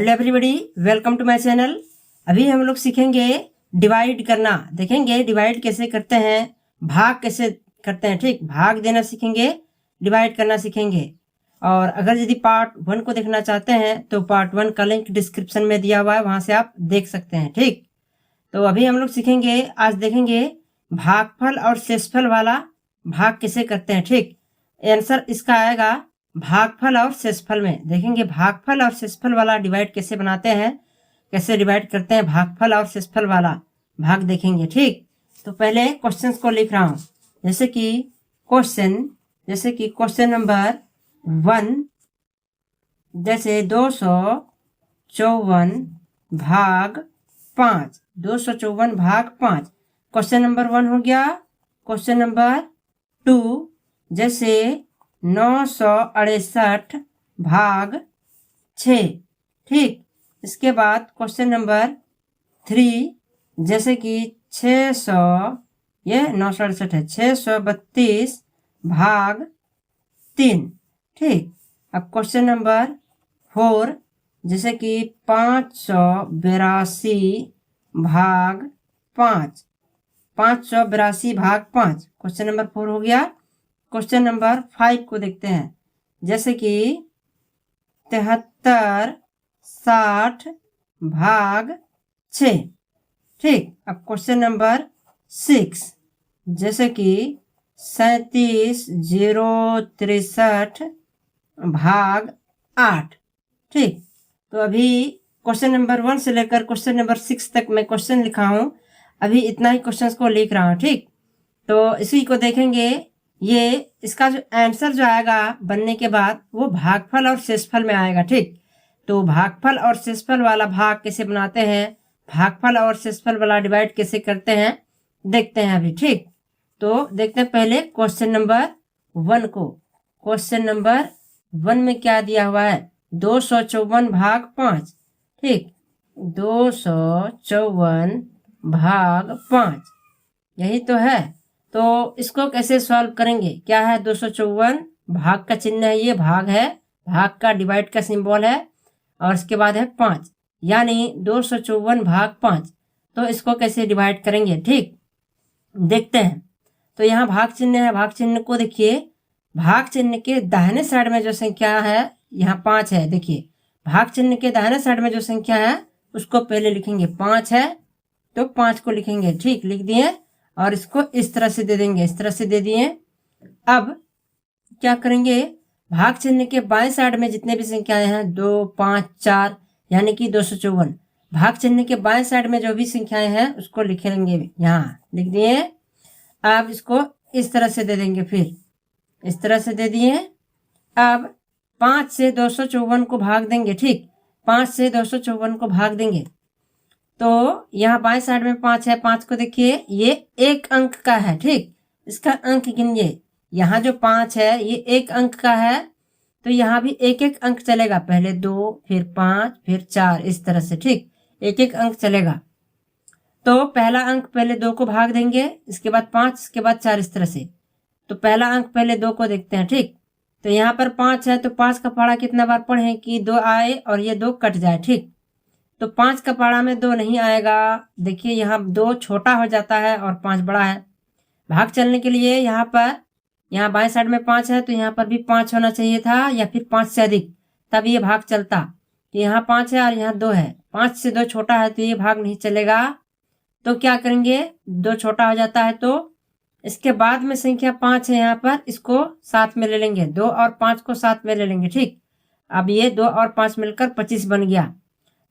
Hello everybody, welcome to my channel. अभी हम लोग सीखेंगे डिवाइड करना। देखेंगे डिवाइड कैसे करते हैं, भाग कैसे करते हैं। ठीक, भाग देना सीखेंगे, डिवाइड करना सीखेंगे। और अगर यदि पार्ट 1 को देखना चाहते हैं तो पार्ट 1 का लिंक डिस्क्रिप्शन में दिया हुआ है, वहां से आप देख सकते हैं। ठीक, तो अभी हम लोग सीखेंगे, आज देखेंगे भागफल और शेषफल वाला भाग कैसे करते हैं। ठीक, आंसर इसका आएगा भागफल और शेषफल में। देखेंगे भागफल और शेषफल वाला डिवाइड कैसे बनाते हैं, कैसे डिवाइड करते हैं भागफल और शेषफल वाला भाग देखेंगे। ठीक, तो पहले क्वेश्चंस को लिख रहा हूं। जैसे कि क्वेश्चन नंबर 1, जैसे 254 भाग 5, 254 भाग 5 क्वेश्चन नंबर 1 हो गया। क्वेश्चन नंबर 2, जैसे 968 भाग 6। ठीक, इसके बाद क्वेश्चन नंबर 3, जैसे कि 600, ये 968 है, 632 भाग 3। ठीक, अब क्वेश्चन नंबर 4, जैसे कि 582 भाग 5, 582 भाग 5 क्वेश्चन नंबर 4 हो गया। क्वेश्चन नंबर 5 को देखते हैं। जैसे कि 7360 भाग 6। ठीक, अब क्वेश्चन नंबर 6, जैसे कि 37063 भाग 8। ठीक, तो अभी क्वेश्चन नंबर 1 से लेकर क्वेश्चन नंबर 6 तक मैं क्वेश्चन लिखा हूं। अभी इतना ही क्वेश्चंस को लिख रहा हूं। ठीक, तो इसी को देखेंगे। ये इसका जो आंसर जो आएगा बनने के बाद वो भागफल और शेषफल में आएगा। ठीक, तो भागफल और शेषफल वाला भाग कैसे बनाते हैं, भागफल और शेषफल वाला डिवाइड कैसे करते हैं, देखते हैं अभी। ठीक, तो देखते हैं पहले क्वेश्चन नंबर 1 को। क्वेश्चन नंबर 1 में क्या दिया हुआ है, 254 भाग 5। ठीक, 254 भाग 5 यही तो है। तो इसको कैसे सॉल्व करेंगे, क्या है 254 भाग का चिन्ह है, ये भाग है, भाग का डिवाइड का सिंबल है, और इसके बाद है 5, यानी 254 भाग 5। तो इसको कैसे डिवाइड करेंगे, ठीक देखते हैं। तो यहाँ भाग चिन्ह है, भाग चिन्ह को देखिए, भाग चिन्ह के दाहिने साइड में जो संख्या है यहाँ 5 है। देखिए भाग चिन्ह के दाहिने साइड में जो संख्या है उसको पहले लिखेंगे, 5 है तो 5 को लिखेंगे। ठीक, लिख दिए और इसको इस तरह से दे देंगे, इस तरह से दे दिए। अब क्या करेंगे, भाग चिन्ह के बाएं साइड में जितने भी संख्याएं हैं 2, 5, 4 यानी कि 254, भाग चिन्ह के बाएं साइड में जो भी संख्याएं हैं उसको लिखेंगे, यहाँ लिख दिए। अब इसको इस तरह से दे देंगे, फिर इस तरह से दे दिए। अब 5 से 254 को भाग देंगे। ठीक, 5 से 254 को भाग देंगे तो यहाँ बाएं साइड में 5 है, 5 को देखिए ये एक अंक का है। ठीक, इसका अंक गिनिए, यहाँ जो 5 है ये एक अंक का है, तो यहाँ भी एक एक अंक चलेगा, पहले 2 फिर 5 फिर 4 इस तरह से। ठीक, एक एक अंक चलेगा। तो पहला अंक पहले 2 को भाग देंगे, इसके बाद 5, इसके बाद 4 इस तरह से। तो पहला अंक पहले 2 को देखते हैं। ठीक, तो यहाँ पर 5 है तो 5 का पहाड़ा कितना बार पढ़े कि 2 आए और ये 2 कट जाए। ठीक, तो 5 का पहाड़ा में 2 नहीं आएगा। देखिए यहाँ 2 छोटा हो जाता है और 5 बड़ा है। भाग चलने के लिए यहाँ पर, यहाँ बाएं साइड में 5 है तो यहाँ पर भी 5 होना चाहिए था, या फिर 5 से अधिक, तब ये भाग चलता। तो यहाँ 5 है और यहाँ 2 है, 5 से 2 छोटा है तो ये भाग नहीं चलेगा। तो क्या करेंगे, 2 छोटा हो जाता है तो इसके बाद में संख्या 5 है यहाँ पर, इसको साथ में ले लेंगे, 2 और 5 को साथ में ले लेंगे। ठीक, अब ये 2 और 5 मिलकर 25 बन गया।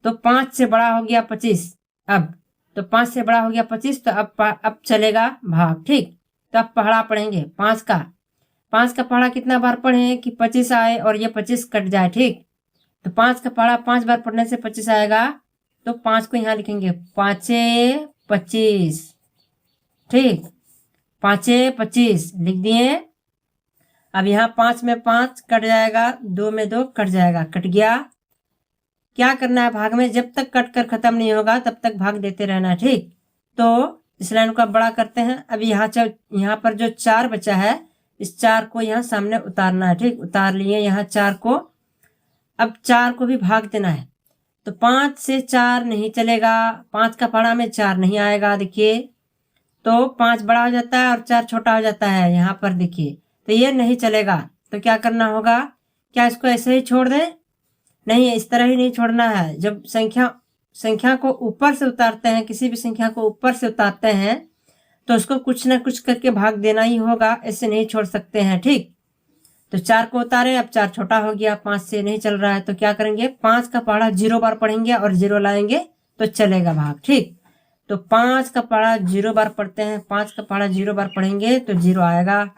तो 5 से बड़ा हो गया 25। अब तो 5 से बड़ा हो गया 25, तो अब चलेगा भाग। ठीक, तो अब पहाड़ा पढ़ेंगे 5 का। 5 का पहाड़ा कितना बार पढ़े कि 25 आए और ये 25 कट जाए। ठीक, तो 5 का पहाड़ा 5 बार पढ़ने से 25 आएगा, तो 5 को यहाँ लिखेंगे, 5 25। ठीक, 5 25 लिख दिए। अब यहाँ 5 में 5 कट जाएगा, 2 में 2 कट जाएगा, कट गया। क्या करना है भाग में, जब तक कट कर खत्म नहीं होगा तब तक भाग देते रहना है। ठीक, तो इस लाइन को अब बड़ा करते हैं। अब यहाँ पर जो 4 बचा है, इस 4 को यहाँ सामने उतारना है। ठीक, उतार लिए यहाँ 4 को। अब 4 को भी भाग देना है। तो 5 से 4 नहीं चलेगा, 5 का पहाड़ा में 4 नहीं आएगा। देखिए तो 5 बड़ा हो जाता है और 4 छोटा हो जाता है यहाँ पर। देखिए तो ये नहीं चलेगा। तो क्या करना होगा, क्या इसको ऐसे ही छोड़ दें? नहीं, इस तरह ही नहीं छोड़ना है। जब संख्या को ऊपर से उतारते हैं, किसी भी संख्या को ऊपर से उतारते हैं तो उसको कुछ ना कुछ करके भाग देना ही होगा, ऐसे नहीं छोड़ सकते हैं। ठीक, तो 4 को उतारे, अब 4 छोटा हो गया, 5 से नहीं चल रहा है, तो क्या करेंगे, 5 का पहाड़ा 0 बार पढ़ेंगे और 0 लाएंगे तो चलेगा भाग। ठीक, तो 5 का पहाड़ा 0 बार पढ़ते हैं, 5 का पहाड़ा 0 बार पढ़ेंगे तो 0 आएगा।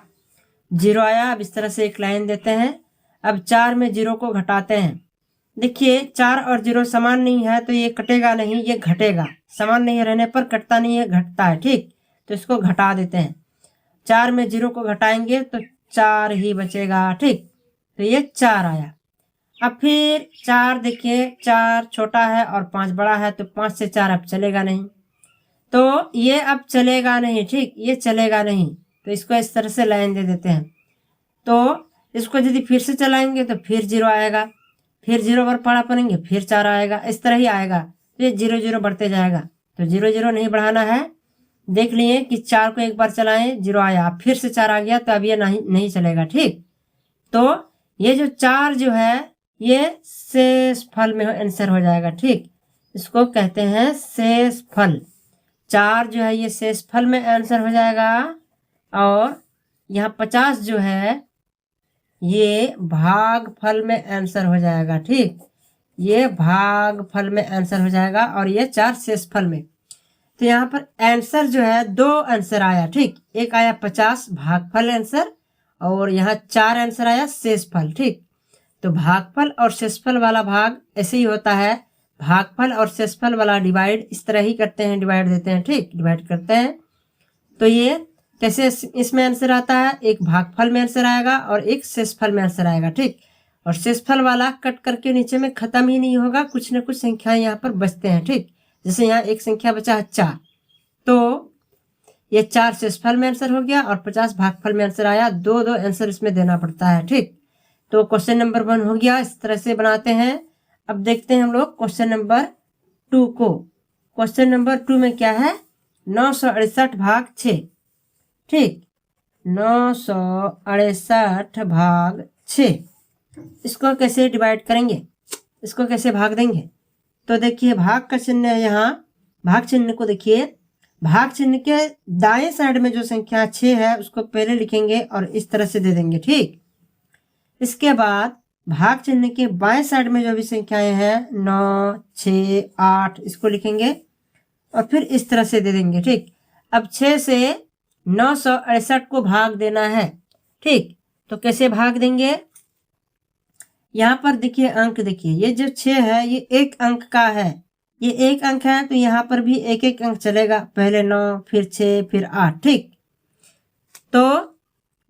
0 आया। अब इस तरह से एक लाइन देते हैं। अब 4 में 0 को घटाते हैं। देखिए 4 और 0 समान नहीं है तो ये कटेगा नहीं, ये घटेगा। समान नहीं रहने पर कटता नहीं है, घटता है। ठीक, तो इसको घटा देते हैं। 4 में 0 को घटाएंगे तो 4 ही बचेगा। ठीक, तो ये 4 आया। अब फिर 4 देखिए, 4 छोटा है और 5 बड़ा है, तो 5 से 4 अब चलेगा नहीं, तो ये अब चलेगा नहीं। ठीक, ये चलेगा नहीं, तो इसको इस तरह से लाइन दे देते हैं। तो इसको यदि फिर से चलाएंगे तो फिर 0 आएगा, फिर 0 बार पहाड़ा पड़ेंगे, फिर 4 आएगा, इस तरह ही आएगा। तो ये 0 0 बढ़ते जाएगा, तो 0 0 नहीं बढ़ाना है। देख लिए कि 4 को एक बार चलाएं, 0 आया, फिर से 4 आ गया, तो अब ये नहीं चलेगा। ठीक, तो ये जो 4 जो है ये शेष फल में आंसर हो जाएगा। ठीक, इसको कहते हैं शेष फल। 4 जो है ये शेष फल में आंसर हो जाएगा, और यहाँ 50 जो है ये भाग फल में आंसर हो जाएगा। ठीक, ये भाग फल में आंसर हो जाएगा, और ये 4 शेष फल में। तो यहाँ पर आंसर जो है 2 आंसर आया। ठीक, एक आया 50 भागफल आंसर, और यहाँ 4 आंसर आया शेषफल। ठीक, तो भागफल और शेषफल वाला भाग ऐसे ही होता है। भागफल और शेषफल वाला डिवाइड इस तरह ही करते हैं, डिवाइड देते हैं। ठीक, डिवाइड करते हैं। तो ये कैसे इसमें आंसर आता है, एक भागफल में आंसर आएगा और एक शेषफल में आंसर आएगा। ठीक, और शेषफल वाला कट करके नीचे में खत्म ही नहीं होगा, कुछ न कुछ संख्याएं यहाँ पर बचते हैं। ठीक, जैसे यहाँ एक संख्या बचा है 4, तो ये 4 शेषफल में आंसर हो गया और 50 भागफल में आंसर आया। 2 2 आंसर इसमें देना पड़ता है। ठीक, तो क्वेश्चन नंबर 1 हो गया। इस तरह से बनाते हैं। अब देखते हैं हम लोग क्वेश्चन नंबर 2 को। क्वेश्चन नंबर 2 में क्या है, 968 भाग 6। ठीक, 968 भाग 6, इसको कैसे डिवाइड करेंगे, इसको कैसे भाग देंगे? तो देखिए भाग का चिन्ह है यहाँ, भाग चिन्ह को देखिए, भाग चिन्ह के दाएं साइड में जो संख्या 6 है उसको पहले लिखेंगे और इस तरह से दे देंगे। ठीक, इसके बाद भाग चिन्ह के बाएं साइड में जो भी संख्याएं हैं 9 6 8 इसको लिखेंगे और फिर इस तरह से दे देंगे। ठीक, अब 6 से 968 को भाग देना है। ठीक, तो कैसे भाग देंगे, यहाँ पर देखिए अंक, देखिए ये जो 6 है ये एक अंक का है, ये एक अंक है, तो यहाँ पर भी एक एक अंक चलेगा, पहले 9 फिर 6 फिर 8। ठीक, तो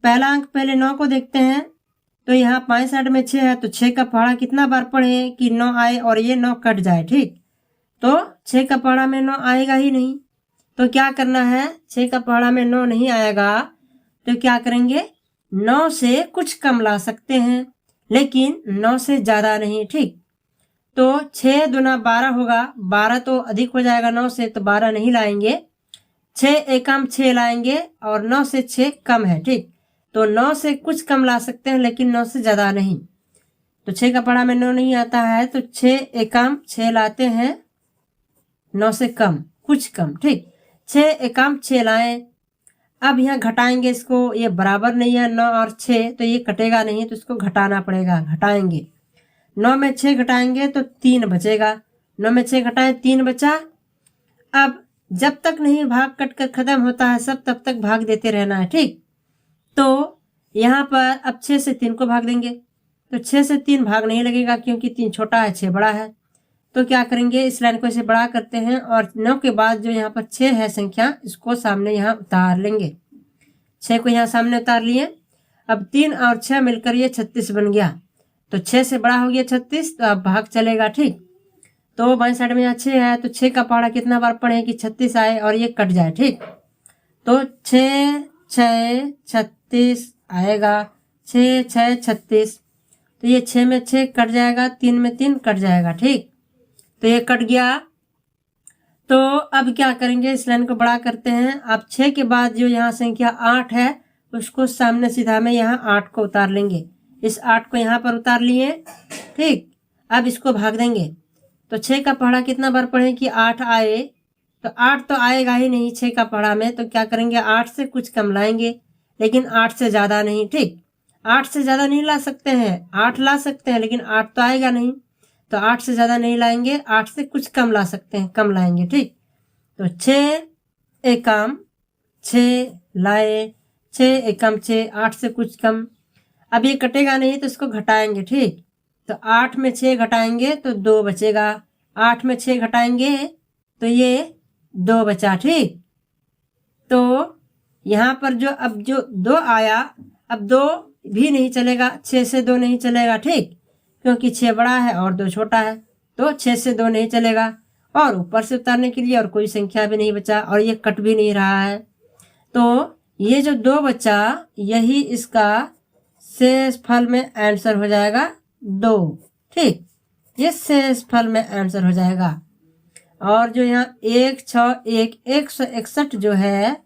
पहला अंक पहले 9 को देखते हैं, तो यहाँ बाएं साइड में 6 है, तो 6 का पहाड़ा कितना बार पढ़े कि 9 आए और ये 9 कट जाए। ठीक, तो 6 का पहाड़ा में 9 आएगा ही नहीं, तो क्या करना है, 6 का पहाड़ा में 9 नहीं आएगा तो क्या करेंगे, 9 से कुछ कम ला सकते हैं, लेकिन 9 से ज्यादा नहीं। ठीक, तो 6 दूना 12 होगा, 12 तो अधिक हो जाएगा 9 से, तो 12 नहीं लाएंगे, 6 एकम 6 लाएंगे और 9 से 6 कम है। ठीक, तो 9 से कुछ कम ला सकते हैं लेकिन 9 से ज्यादा नहीं, तो 6 का पहाड़ा में 9 नहीं आता है, तो 6 एकम 6 लाते हैं, 9 से कम कुछ कम। ठीक, 6 एकम 6 लाए। अब यहाँ घटाएंगे इसको, ये बराबर नहीं है 9 और 6, तो ये कटेगा नहीं, तो इसको घटाना पड़ेगा, घटाएंगे। 9 में 6 घटाएंगे तो 3 बचेगा, 9 में 6 घटाएं 3 बचा। अब जब तक नहीं भाग कट कर खत्म होता है सब तब तक भाग देते रहना है। ठीक, तो यहाँ पर अब 6 से 3 को भाग देंगे, तो 6 से 3 भाग नहीं लगेगा क्योंकि 3 छोटा है 6 बड़ा है, तो क्या करेंगे, इस लाइन को ऐसे बड़ा करते हैं और 9 के बाद जो यहाँ पर 6 है संख्या, इसको सामने यहाँ उतार लेंगे। 6 को यहाँ सामने उतार लिए। अब 3 और 6 मिलकर ये 36 बन गया, तो 6 से बड़ा हो गया 36, तो अब भाग चलेगा। ठीक, तो बाएं साइड में यहाँ 6 है, तो 6 का पहाड़ा कितना बार पढ़े कि 36 आए और ये कट जाए। ठीक, तो 6 6 36 आएगा, 6 6 36, तो ये 6 में 6 कट जाएगा, 3 में 3 कट जाएगा। ठीक, तो ये कट गया। तो अब क्या करेंगे, इस लाइन को बड़ा करते हैं। अब 6 के बाद जो यहाँ संख्या 8 है उसको सामने सीधा में यहाँ 8 को उतार लेंगे। इस 8 को यहाँ पर उतार लिए, ठीक। अब इसको भाग देंगे तो 6 का पहाड़ा कितना बार पढ़े कि 8 आए, तो 8 तो आएगा ही नहीं 6 का पहाड़ा में, तो क्या करेंगे 8 से कुछ कम लाएंगे, लेकिन 8 से ज़्यादा नहीं, ठीक। 8 से ज़्यादा नहीं ला सकते हैं, 8 ला सकते हैं लेकिन 8 तो आएगा नहीं, तो 8 से ज़्यादा नहीं लाएंगे, 8 से कुछ कम ला सकते हैं, कम लाएंगे, ठीक। तो 6 एकम 6 लाए, 6 एकम 6, 8 से कुछ कम। अब ये कटेगा नहीं तो इसको घटाएंगे, ठीक। तो 8 में 6 घटाएंगे तो 2 बचेगा, 8 में 6 घटाएंगे तो ये 2 बचा, ठीक। तो यहाँ पर जो 2 आया, अब 2 भी नहीं चलेगा, 6 से 2 नहीं चलेगा, ठीक, क्योंकि 6 बड़ा है और 2 छोटा है, तो 6 से 2 नहीं चलेगा। और ऊपर से उतारने के लिए और कोई संख्या भी नहीं बचा और ये कट भी नहीं रहा है, तो ये जो 2 बचा यही इसका शेष फल में आंसर हो जाएगा 2, ठीक। ये शेष फल में आंसर हो जाएगा। और जो यहाँ 1 6 1 161 जो है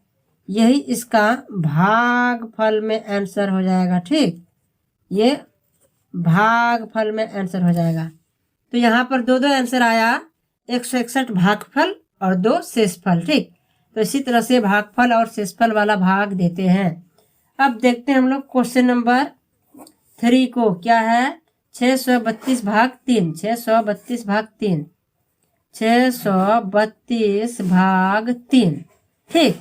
यही इसका भागफल में आंसर हो जाएगा, ठीक। ये भागफल में आंसर हो जाएगा। तो यहाँ पर 2 आंसर आया, 161 भागफल और 2 शेषफल, ठीक। तो इसी तरह से भागफल और शेषफल वाला भाग देते हैं। अब देखते हैं हम लोग क्वेश्चन नंबर 3 को, क्या है 632 भाग 3, 632 भाग 3, 632 भाग 3, ठीक।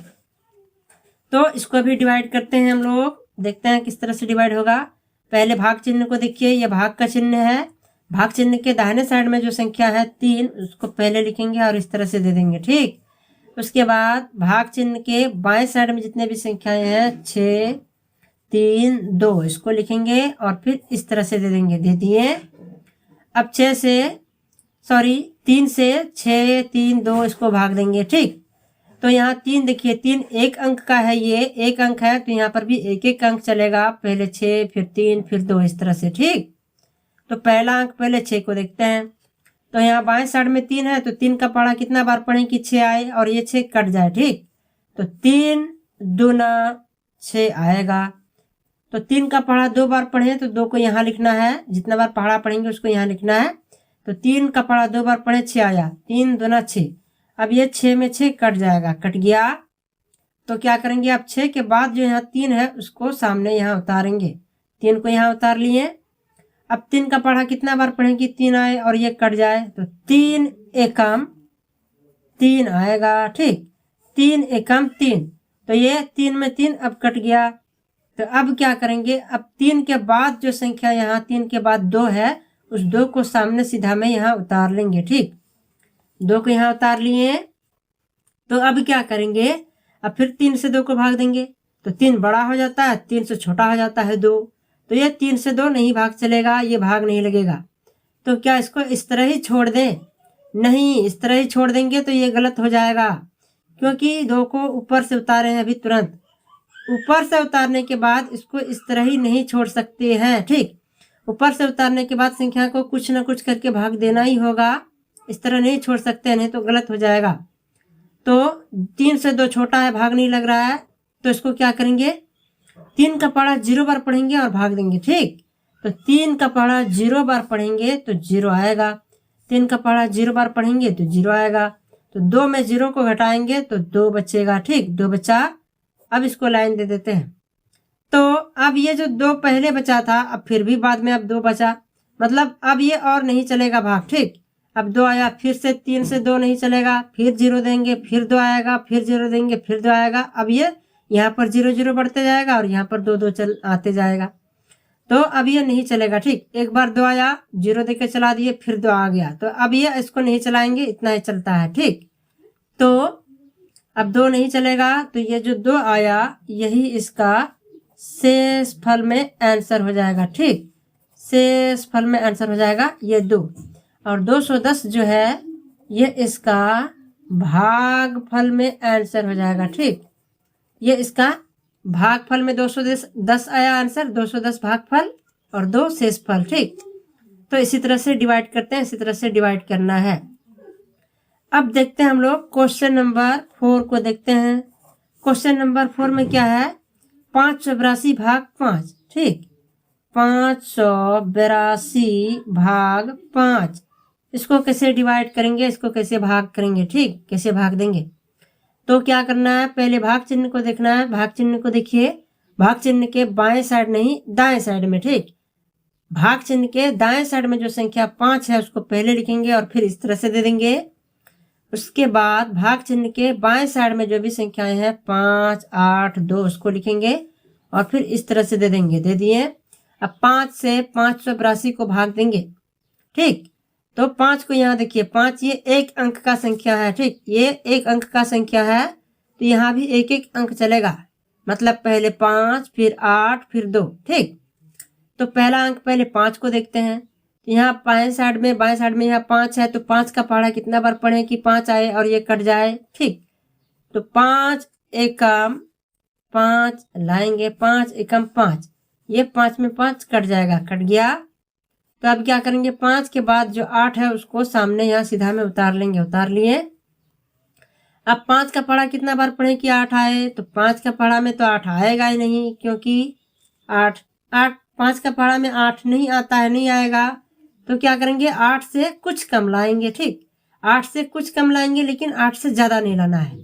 तो इसको भी डिवाइड करते हैं हम लोग, देखते हैं किस तरह से डिवाइड होगा। पहले भाग चिन्ह को देखिए, ये भाग का चिन्ह है, भाग चिन्ह के दाहिने साइड में जो संख्या है 3 उसको पहले लिखेंगे और इस तरह से दे देंगे, ठीक। उसके बाद भाग चिन्ह के बाएं साइड में जितने भी संख्याएं हैं 6 3 2 इसको लिखेंगे और फिर इस तरह से दे देंगे, दे दिए। अब 3 से 6 3 2 इसको भाग देंगे, ठीक। तो यहाँ 3 देखिए, 3 एक अंक का है, ये एक अंक है तो यहाँ पर भी एक एक अंक चलेगा, पहले 6 फिर 3 फिर 2 इस तरह से, ठीक। तो पहला अंक पहले 6 को देखते हैं, तो यहाँ बाएं साइड में 3 है तो 3 का पहाड़ा कितना बार पढ़ें कि 6 आए और ये 6 कट जाए, ठीक। तो 3 दूना 6 आएगा, तो 3 का पहाड़ा 2 बार पढ़े तो 2 को यहाँ लिखना है, जितना बार पहाड़ा पढ़ेंगे उसको यहाँ लिखना है। तो 3 का पहाड़ा 2 बार पढ़े 6 आया, 3 दूना 6। अब ये 6 में 6 कट जाएगा, कट गया। तो क्या करेंगे, अब 6 के बाद जो यहाँ 3 है उसको सामने यहाँ उतारेंगे, 3 को यहाँ उतार लिए। अब 3 का पहाड़ा कितना बार पढ़ेंगे 3 आए और ये कट जाए, तो 3 एकम 3 आएगा, ठीक। 3 एकम 3, तो ये 3 में 3 अब कट गया। तो अब क्या करेंगे, अब 3 के बाद जो संख्या यहाँ 3 के बाद 2 है उस 2 को सामने सीधा में यहाँ उतार लेंगे, ठीक। 2 को यहाँ उतार लिए। तो अब क्या करेंगे, अब फिर 3 से 2 को भाग देंगे तो 3 बड़ा हो जाता है, 3 से छोटा हो जाता है 2, तो ये 3 से 2 नहीं भाग चलेगा, ये भाग नहीं लगेगा। तो क्या इसको इस तरह ही छोड़ दें, नहीं, इस तरह ही छोड़ देंगे तो ये गलत हो जाएगा, क्योंकि 2 को ऊपर से उतारे हैं अभी तुरंत। ऊपर से उतारने के बाद इसको इस तरह ही नहीं छोड़ सकते हैं, ठीक। ऊपर से उतारने के बाद संख्या को कुछ ना कुछ करके भाग देना ही होगा, इस तरह नहीं छोड़ सकते, नहीं तो गलत हो जाएगा। तो 3 से 2 छोटा है, भाग नहीं लग रहा है, तो इसको क्या करेंगे, 3 का पहाड़ा 0 बार पढ़ेंगे और भाग देंगे, ठीक। तो 3 का पहाड़ा 0 बार पढ़ेंगे तो 0 आएगा, 3 का पहाड़ा 0 बार पढ़ेंगे तो 0 आएगा। तो 2 में 0 को घटाएंगे तो 2 बचेगा, ठीक, 2 बचा। अब इसको लाइन दे देते हैं। तो अब ये जो 2 पहले बचा था, अब फिर भी बाद में अब 2 बचा, मतलब अब ये और नहीं चलेगा भाग, ठीक। अब 2 आया, फिर से 3 से 2 नहीं चलेगा, फिर 0 देंगे, फिर 2 आएगा, फिर 0 देंगे, फिर 2 आएगा। अब ये यहाँ पर 0 0 बढ़ते जाएगा और यहाँ पर 2 2 चल आते जाएगा, तो अब ये नहीं चलेगा, ठीक। एक बार 2 आया, 0 देके चला दिए, फिर 2 आ गया, तो अब ये इसको नहीं चलाएंगे, इतना ही चलता है, ठीक। तो अब 2 नहीं चलेगा, तो ये जो 2 आया यही इसका शेष फल में आंसर हो जाएगा, ठीक। शेष फल में आंसर हो जाएगा ये 2। और 210 जो है ये इसका भागफल में आंसर हो जाएगा, ठीक। ये इसका भागफल में 210 आया आंसर, 210 भागफल और 2 शेषफल, ठीक। तो इसी तरह से डिवाइड करते हैं, इसी तरह से डिवाइड करना है। अब देखते हैं हम लोग क्वेश्चन नंबर 4 को देखते हैं। क्वेश्चन नंबर 4 में क्या है, 582 भाग 5। ठीक, 582 भाग 5, इसको कैसे डिवाइड करेंगे, इसको कैसे भाग करेंगे। ठीक, कैसे भाग देंगे, तो क्या करना है, पहले भाग चिन्ह को देखना है। भाग चिन्ह को देखिए, भाग चिन्ह के बाएं साइड नहीं दाएं साइड में। ठीक, भाग चिन्ह के दाएं साइड में जो संख्या 5 है उसको पहले लिखेंगे और फिर इस तरह से दे देंगे। उसके बाद भाग चिन्ह के बाएं साइड में जो भी संख्याएं हैं 5, 8, 2 उसको लिखेंगे और फिर इस तरह से दे देंगे। दे दिए। अब 5 से 582 को भाग देंगे। ठीक, तो 5 को यहाँ देखिए, 5 ये एक अंक का संख्या है। ठीक, ये एक अंक का संख्या है तो यहाँ भी एक एक अंक चलेगा, मतलब पहले 5 फिर 8 फिर 2। ठीक, तो पहला अंक पहले 5 को देखते हैं। तो यहाँ बाएं साइड में यहाँ 5 है तो 5 का पहाड़ा कितना बार पढ़े कि 5 आए और ये कट जाए। ठीक, तो 5 एकम 5 लाएंगे, 5 एकम 5, ये 5 में 5 कट जाएगा, कट गया। तो अब क्या करेंगे, 5 के बाद जो 8 है उसको सामने यहाँ सीधा में उतार लेंगे। उतार लिए। अब 5 का पहाड़ा कितना बार पढ़े कि 8 आए, तो 5 का पहाड़ा में तो 8 आएगा ही नहीं, क्योंकि 8 5 का पहाड़ा में 8 नहीं आता है, नहीं आएगा। तो क्या करेंगे, 8 से कुछ कम लाएंगे। ठीक, 8 से कुछ कम लाएंगे लेकिन 8 से ज्यादा नहीं लाना है।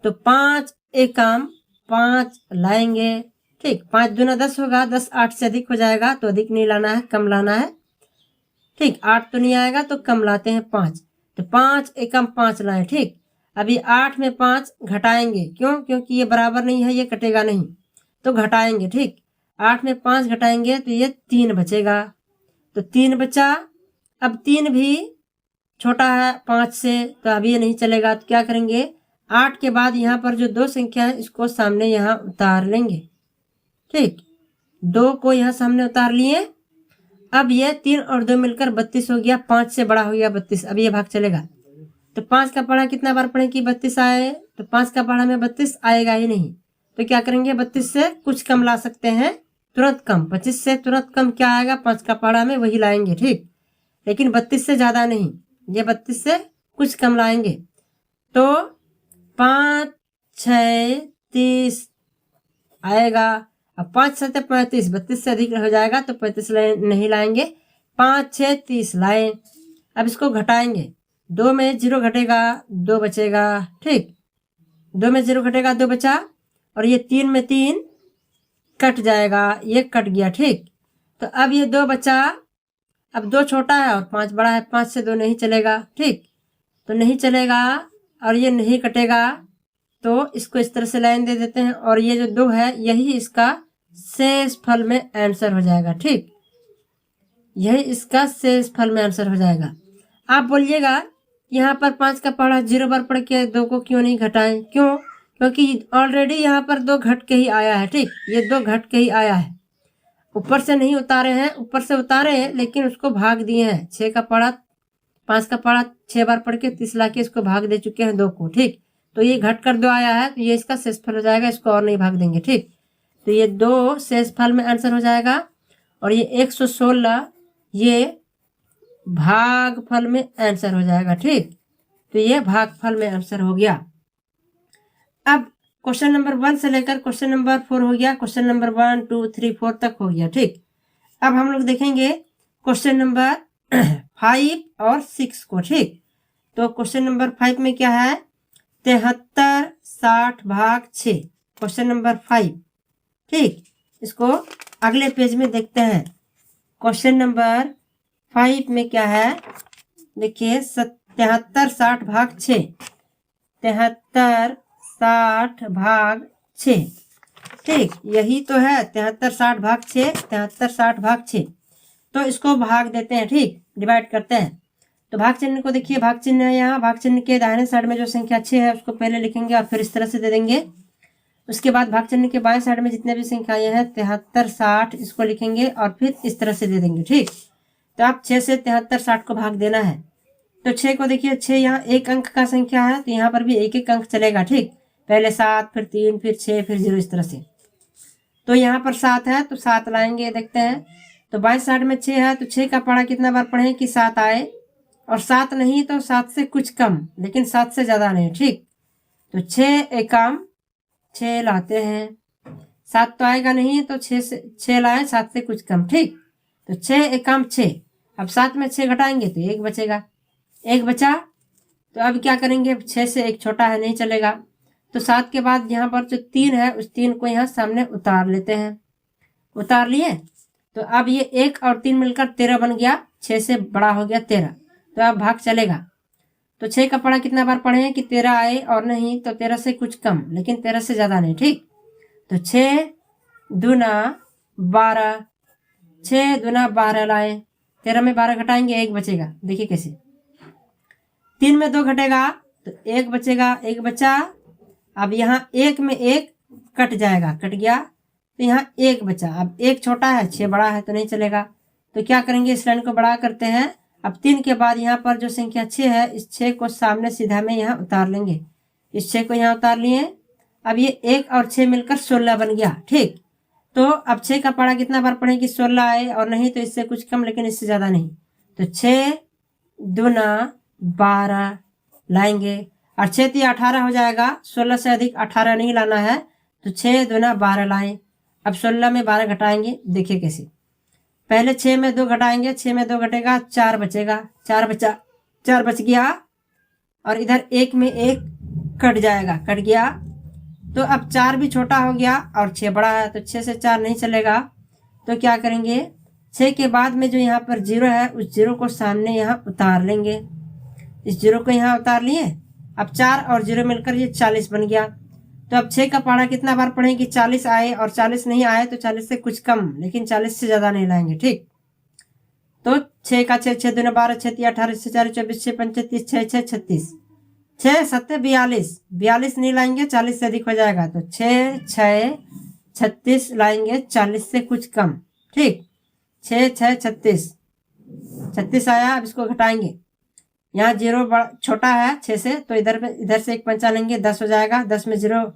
तो 5 एकम 5 लाएंगे। ठीक, 5 दूना 10 होगा, 10 8 से अधिक हो जाएगा तो अधिक नहीं लाना है, कम लाना है। ठीक, 8 तो नहीं आएगा तो कम लाते हैं 5, तो 5 एकम 5 लाए। ठीक, अभी 8 में 5 घटाएंगे, क्यों, क्योंकि ये बराबर नहीं है, ये कटेगा नहीं तो घटाएंगे। ठीक, 8 में 5 घटाएंगे तो ये 3 बचेगा, तो 3 बचा। अब 3 भी छोटा है 5 से तो अभी ये नहीं चलेगा, तो क्या करेंगे, 8 के बाद यहाँ पर जो 2 संख्या है इसको सामने यहाँ उतार लेंगे। ठीक, 2 को यहाँ सामने उतार लिए। अब ये 3 और 2 मिलकर 32 हो गया, 5 से बड़ा हो गया 32। अब ये भाग चलेगा, तो 5 का पहाड़ा कितना बार पढ़े कि 32 आए, तो 5 का पहाड़ा में 32 आएगा ही नहीं, तो क्या करेंगे, 32 से कुछ कम ला सकते हैं, तुरंत कम। 25 से तुरंत कम क्या आएगा, 5 का पहाड़ा में वही लाएंगे। ठीक, लेकिन 32 से ज्यादा नहीं, ये 32 से कुछ कम लाएंगे। तो 5 6 30 आएगा। अब 5 7 35, 32 से अधिक हो जाएगा तो 35 नहीं लाएंगे, 5 6 30 लाए। अब इसको घटाएंगे, 2 में 0 घटेगा, 2 बचेगा। ठीक, 2 में 0 घटेगा, 2 बचा, और ये 3 में 3 कट जाएगा, ये कट गया। ठीक, तो अब ये 2 बचा। अब 2 छोटा है और 5 बड़ा है, 5 से 2 नहीं चलेगा। ठीक, तो नहीं चलेगा और ये नहीं कटेगा, तो इसको इस तरह से लाइन दे देते हैं और ये जो 2 है यही इसका शेष फल में आंसर हो जाएगा। ठीक, यही इसका शेष फल में आंसर हो जाएगा। आप बोलिएगा यहाँ पर 5 का पहाड़ा 0 बार पढ़ के 2 को क्यों नहीं घटाएं, क्यों, क्योंकि ऑलरेडी यहाँ पर 2 घट के ही आया है। ठीक, ये 2 घट के ही आया है, ऊपर से नहीं उतारे हैं, ऊपर से उतारे हैं लेकिन उसको भाग दिए हैं। 6 का पहाड़ा 5 का पहाड़ा 6 बार पढ़ के 30 ला के इसको भाग दे चुके हैं 2 को। ठीक, तो ये घट कर 2 आया है तो ये इसका शेषफल हो जाएगा, इसको और नहीं भाग देंगे। ठीक, तो ये 2 शेषफल में आंसर हो जाएगा और ये 116 ये भागफल में आंसर हो जाएगा। ठीक, तो ये भागफल में आंसर हो गया। अब क्वेश्चन नंबर 1 से लेकर क्वेश्चन नंबर 4 हो गया, क्वेश्चन नंबर 1 2 3 4 तक हो गया। ठीक, अब हम लोग देखेंगे क्वेश्चन नंबर 5 और 6 को। ठीक, तो क्वेश्चन नंबर 5 में क्या है, 73 60 भाग 6, क्वेश्चन नंबर 5। ठीक, इसको अगले पेज में देखते हैं। क्वेश्चन नंबर 5 में क्या है, देखिए 73 60 भाग 6, 73 60 भाग 6। ठीक, यही तो है 73 60 भाग 6, 73 60 भाग 6। तो इसको भाग देते हैं। ठीक, डिवाइड करते हैं। तो भाग चिन्ह को देखिए, भाग चिन्ह है यहाँ, भाग चिन्ह के दाहिने साइड में जो संख्या 6 है उसको पहले लिखेंगे और फिर इस तरह से दे देंगे। उसके बाद भाग चिन्ह के बाएं साइड में जितने भी संख्याएं हैं 73 60 इसको लिखेंगे और फिर इस तरह से दे देंगे। ठीक, तो आप 6 से 73 60 को भाग देना है। तो 6 को देखिए, 6 यहाँ एक अंक का संख्या है तो यहाँ पर भी एक एक अंक चलेगा। ठीक, पहले 7 फिर 3 फिर 6 फिर 0 इस तरह से। तो यहाँ पर 7 है तो 7 लाएंगे, देखते हैं। तो बाएं साइड में 6 है तो 6 का पहाड़ा कितना बार पढ़े कि 7 आए, और 7 नहीं तो 7 से कुछ कम, लेकिन 7 से ज़्यादा नहीं। ठीक, तो 6 एकम 6 लाते हैं, 7 तो आएगा नहीं, तो 6 लाए, 7 से कुछ कम। ठीक, तो 6 एकम 6। अब 7 में 6 घटाएंगे तो 1 बचेगा, 1 बचा। तो अब क्या करेंगे, 6 से 1 छोटा है, नहीं चलेगा। तो 7 के बाद यहाँ पर जो 3 है, उस 3 को यहाँ सामने उतार लेते हैं। उतार लिए, तो अब ये 1 और 3 मिलकर 13 बन गया, 6 से बड़ा हो गया 13। तो अब भाग चलेगा। तो 6 का पढ़ा कितना बार पढ़े हैं कि 13 आए, और नहीं तो 13 से कुछ कम, लेकिन 13 से ज़्यादा नहीं। ठीक, तो 6 दूना 12, 6 दूना 12 लाए, 13 में 12 घटाएंगे, 1 बचेगा। देखिए कैसे, 3 में 2 घटेगा तो 1 बचेगा, 1 बचा। अब यहाँ 1 में 1 कट जाएगा, कट गया, तो यहाँ 1 बचा। अब 1 छोटा है, 6 बड़ा है, तो नहीं चलेगा। तो क्या करेंगे, इस लाइन को बड़ा करते हैं। अब 3 के बाद यहाँ पर जो संख्या 6 है, इस 6 को सामने सीधा में यहाँ उतार लेंगे। इस 6 को यहाँ उतार लिए। अब ये 1 और 6 मिलकर 16 बन गया। ठीक, तो अब 6 का पढ़ा कितना बार पढ़े कि 16 आए, और नहीं तो इससे कुछ कम, लेकिन इससे ज़्यादा नहीं। तो 6 दूना 12 लाएंगे, और 6 तो 18 हो जाएगा, 16 से अधिक 18 नहीं लाना है। तो 6 दूना 12 लाएं। अब 16 में 12 घटाएंगे, देखिए कैसे, पहले 6 में 2 घटाएंगे, 6 में 2 घटेगा, 4 बचेगा, 4 बचा, 4 बच गया। और इधर 1 में 1 कट जाएगा, कट गया। तो अब 4 भी छोटा हो गया और 6 बड़ा है, तो 6 से 4 नहीं चलेगा। तो क्या करेंगे, 6 के बाद में जो यहाँ पर 0 है, उस 0 को सामने यहाँ उतार लेंगे। इस 0 को यहाँ उतार लिए। अब 4 और 0 मिलकर ये 40 बन गया। तो अब 6 का पढ़ा कितना बार पढ़ें कि 40 आए, और 40 नहीं आए तो 40 से कुछ कम, लेकिन 40 से ज़्यादा नहीं लाएंगे। ठीक, तो 6 का 6, 6 दूना 12, 6 18, 6 4 24, 6 5 30, 6 6 36, 6 7 42, 42 नहीं लाएंगे, 40 से अधिक हो जाएगा। तो 6 6 36 लाएंगे, 40 से कुछ कम। ठीक, 6 6 36, 36 आया। अब इसको घटाएंगे, यहाँ 0 बड़ा छोटा है 6 से, तो इधर से 1 पंचा लेंगे, 10 हो जाएगा, 10 में 0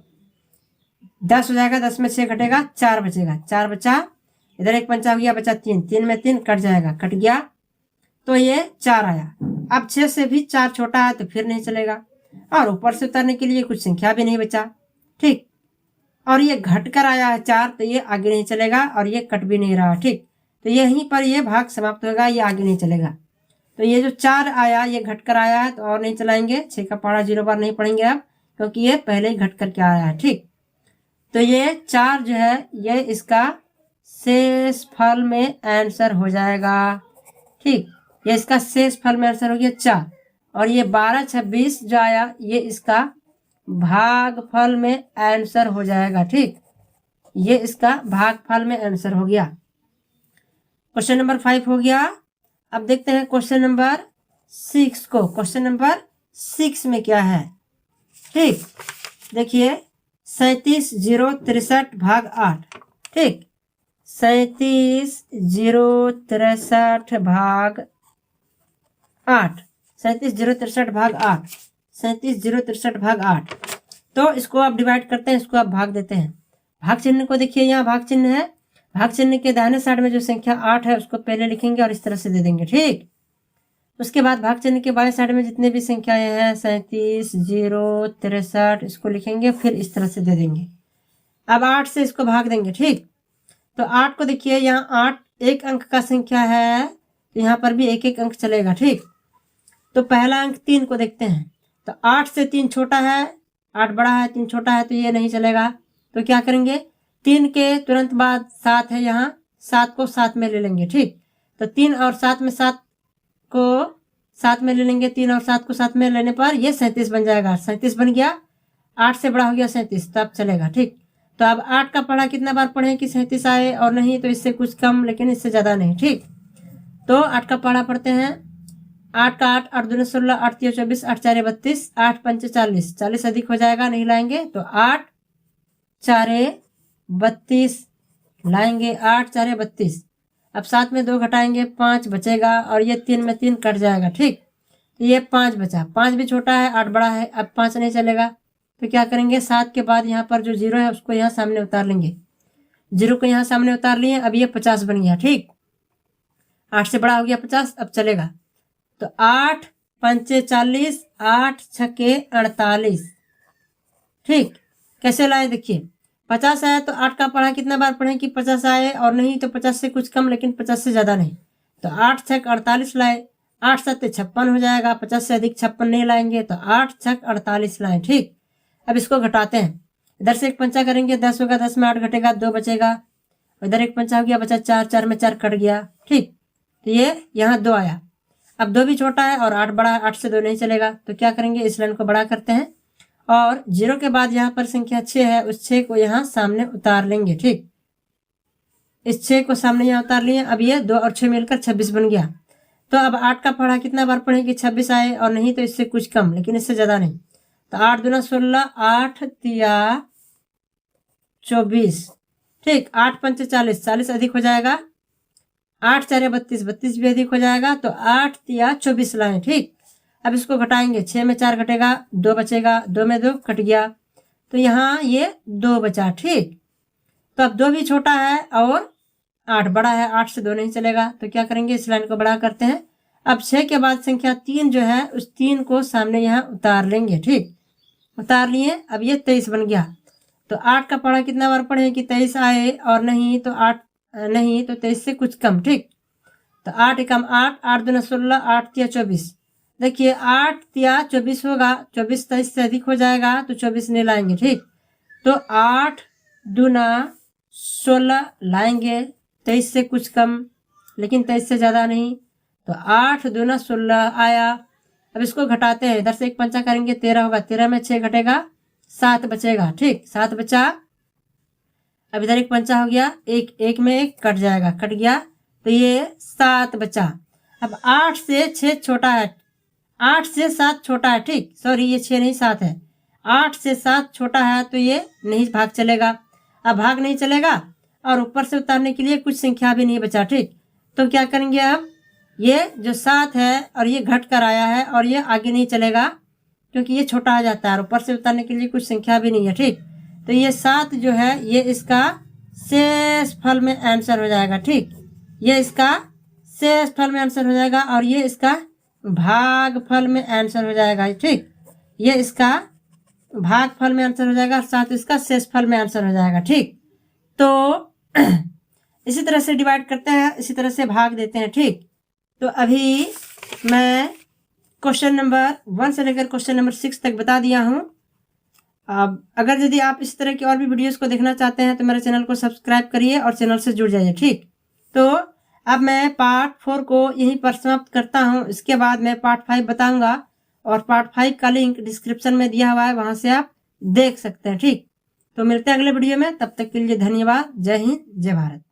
10 हो जाएगा, 10 में 6 घटेगा, 4 बचेगा, 4 बचा। इधर 1 पंचा हो गया, बचा 3, 3 में 3 कट जाएगा, कट गया, तो ये 4 आया। अब 6 से भी 4 छोटा है, तो फिर नहीं चलेगा, और ऊपर से उतारने के लिए कुछ संख्या भी नहीं बचा। ठीक, और ये घट कर आया है 4, तो ये आगे नहीं चलेगा, और ये कट भी नहीं रहा। ठीक, तो यहीं पर ये भाग समाप्त होगा, ये आगे नहीं चलेगा। तो ये जो 4 आया, ये घट कर आया है, तो और नहीं चलाएंगे। 6 का पढ़ा 0 बार नहीं पढ़ेंगे अब, क्योंकि ये पहले ही घट करके आया है। ठीक, तो ये 4 जो है, ये इसका शेष फल में आंसर हो जाएगा। ठीक, ये इसका शेष फल में आंसर हो गया 4, और ये 12 26 जो आया, ये इसका भागफल में आंसर हो जाएगा। ठीक, ये इसका भागफल में आंसर हो गया। क्वेश्चन नंबर 5 हो गया। अब देखते हैं क्वेश्चन नंबर 6 को। क्वेश्चन नंबर 6 में क्या है। ठीक, देखिए 37 0 63 भाग 8। ठीक, 37 0 63 भाग 8, 37 0 63 भाग 8, 37 0 63 भाग 8। तो इसको आप डिवाइड करते हैं, इसको आप भाग देते हैं। भाग चिन्ह को देखिए, यहाँ भाग चिन्ह है। भाग चिन्ह के दाहिने साइड में जो संख्या 8 है, उसको पहले लिखेंगे और इस तरह से दे देंगे। ठीक, उसके बाद भाग चिन्ह के बाएं साइड में जितने भी संख्याएं हैं, 37 0 63, इसको लिखेंगे, फिर इस तरह से दे देंगे। अब 8 से इसको भाग देंगे। ठीक, तो 8 को देखिए, यहाँ 8 एक अंक का संख्या है, तो यहाँ पर भी एक एक अंक चलेगा। ठीक, तो पहला अंक 3 को देखते हैं, तो 8 से 3 छोटा है, 8 बड़ा है, 3 छोटा है, तो ये नहीं चलेगा। तो क्या करेंगे, 3 के तुरंत बाद 7 है, यहाँ 7 को साथ में ले लेंगे। ठीक, तो 3 और 7 में 7 को साथ में ले लेंगे, 3 और 7 को साथ में लेने पर ये 37 बन जाएगा। 37 बन गया, 8 से बड़ा हो गया 37, तब चलेगा। ठीक, तो अब 8 का पढ़ा कितना बार पढ़े कि 37 आए, और नहीं तो इससे कुछ कम, लेकिन इससे ज़्यादा नहीं। ठीक, तो 8 का पढ़ा पढ़ते हैं। 8 का 8, 8 दूनी 16, 8 3 24, 8 4 32, 8 5 40, 40 अधिक हो जाएगा, नहीं लाएंगे। तो 8 4 32 लाएंगे, 8 4 32। अब 7 में 2 घटाएंगे, 5 बचेगा, और ये 3 में 3 कट जाएगा। ठीक, तो ये 5 बचा, 5 भी छोटा है, 8 बड़ा है, अब 5 नहीं चलेगा। तो क्या करेंगे, 7 के बाद यहाँ पर जो 0 है, उसको यहाँ सामने उतार लेंगे। 0 को यहाँ सामने उतार लिए, अब ये 50 बन गया। ठीक, 8 से बड़ा हो गया 50, अब चलेगा। तो 8 पंचे 40, 8 छके 48। ठीक, कैसे लाए देखिए, 50 आया तो 8 का पढ़ा कितना बार पढ़े कि 50 आए, और नहीं तो 50 से कुछ कम लेकिन 50 से ज्यादा नहीं। तो 8 छक 48 लाए, 8 7 56 हो जाएगा, 50 से अधिक 56 नहीं लाएंगे, तो 8 छक 48 लाए। ठीक, अब इसको घटाते हैं, इधर से एक पंचा करेंगे 10 होगा, 10 में 8 घटेगा 2 बचेगा, इधर एक पंचा हो गया, बचा 4, 4 में 4 कट गया। ठीक, तो ये यहाँ 2 आया। अब 2 भी छोटा है और 8 बड़ा है, 8 से 2 नहीं चलेगा, तो क्या करेंगे, इस लाइन को बड़ा करते हैं और 0 के बाद यहाँ पर संख्या 6 है, उस 6 को यहाँ सामने उतार लेंगे। ठीक, इस 6 को सामने यहाँ उतार लिए। अब ये 2 और 6 मिलकर 26 बन गया। तो अब 8 का पढ़ा कितना बार पढ़े कि 26 आए, और नहीं तो इससे कुछ कम लेकिन इससे ज्यादा नहीं। तो 8 दूना 16, 8 तिया 24। ठीक, 8 पंचे 40, 40 अधिक हो जाएगा, 8 4 32, 32 भी अधिक हो जाएगा, तो 8 तिया 24 लाए। ठीक, अब इसको घटाएंगे, 6 में 4 घटेगा, 2 बचेगा, 2 में 2 कट गया, तो यहाँ ये 2 बचा। ठीक, तो अब 2 भी छोटा है और 8 बड़ा है, 8 से 2 नहीं चलेगा, तो क्या करेंगे, इस लाइन को बड़ा करते हैं। अब 6 के बाद संख्या 3 जो है, उस 3 को सामने यहाँ उतार लेंगे। ठीक, उतार लिए, अब ये 23 बन गया। तो 8 का पढ़ा कितना बार पढ़े कि 23 आए, और नहीं तो 8 नहीं तो 23 से कुछ कम। ठीक, तो 8 एकम 8, 8 दूना 16, 8 तिया 24। देखिए 8 तिया 24 होगा, 24 23 से अधिक हो जाएगा, तो 24 नहीं लाएंगे। ठीक, तो 8 दूना 16 लाएंगे, 23 से कुछ कम लेकिन 23 से ज्यादा नहीं, तो 8 दूना 16 आया। अब इसको घटाते हैं, इधर से एक पंचा करेंगे, 13 होगा, 13 में 6 घटेगा, 7 बचेगा। ठीक, 7 बचा। अब इधर एक पंचा हो गया, एक में एक कट जाएगा, कट गया, तो ये 7 बचा। अब 8 से 6 छोटा है, 8 से 7 छोटा है। ठीक, सॉरी ये 6 नहीं 7 है, 8 से 7 छोटा है, तो ये नहीं भाग चलेगा। अब भाग नहीं चलेगा और ऊपर से उतारने के लिए कुछ संख्या भी नहीं बचा। ठीक, तो क्या करेंगे, अब ये जो 7 है और ये घट कर आया है और ये आगे नहीं चलेगा क्योंकि ये छोटा आ जाता है और ऊपर से उतारने के लिए कुछ संख्या भी नहीं है। ठीक, तो ये 7 जो है ये इसका शेष फल में आंसर हो जाएगा। ठीक, ये इसका शेष फल में आंसर हो जाएगा और ये इसका भाग फल में आंसर हो जाएगा। ठीक, ये इसका भाग फल में आंसर हो जाएगा, साथ इसका शेष फल में आंसर हो जाएगा। ठीक, तो इसी तरह से डिवाइड करते हैं, इसी तरह से भाग देते हैं। ठीक, तो अभी मैं क्वेश्चन नंबर 1 से लेकर क्वेश्चन नंबर 6 तक बता दिया हूँ। अब अगर यदि आप इस तरह की और भी वीडियोस को देखना चाहते हैं तो मेरे चैनल को सब्सक्राइब करिए और चैनल से जुड़ जाइए। ठीक, तो अब मैं पार्ट 4 को यहीं पर समाप्त करता हूँ। इसके बाद मैं पार्ट 5 बताऊंगा और पार्ट 5 का लिंक डिस्क्रिप्शन में दिया हुआ है, वहां से आप देख सकते हैं। ठीक, तो मिलते हैं अगले वीडियो में, तब तक के लिए धन्यवाद। जय हिंद, जय भारत।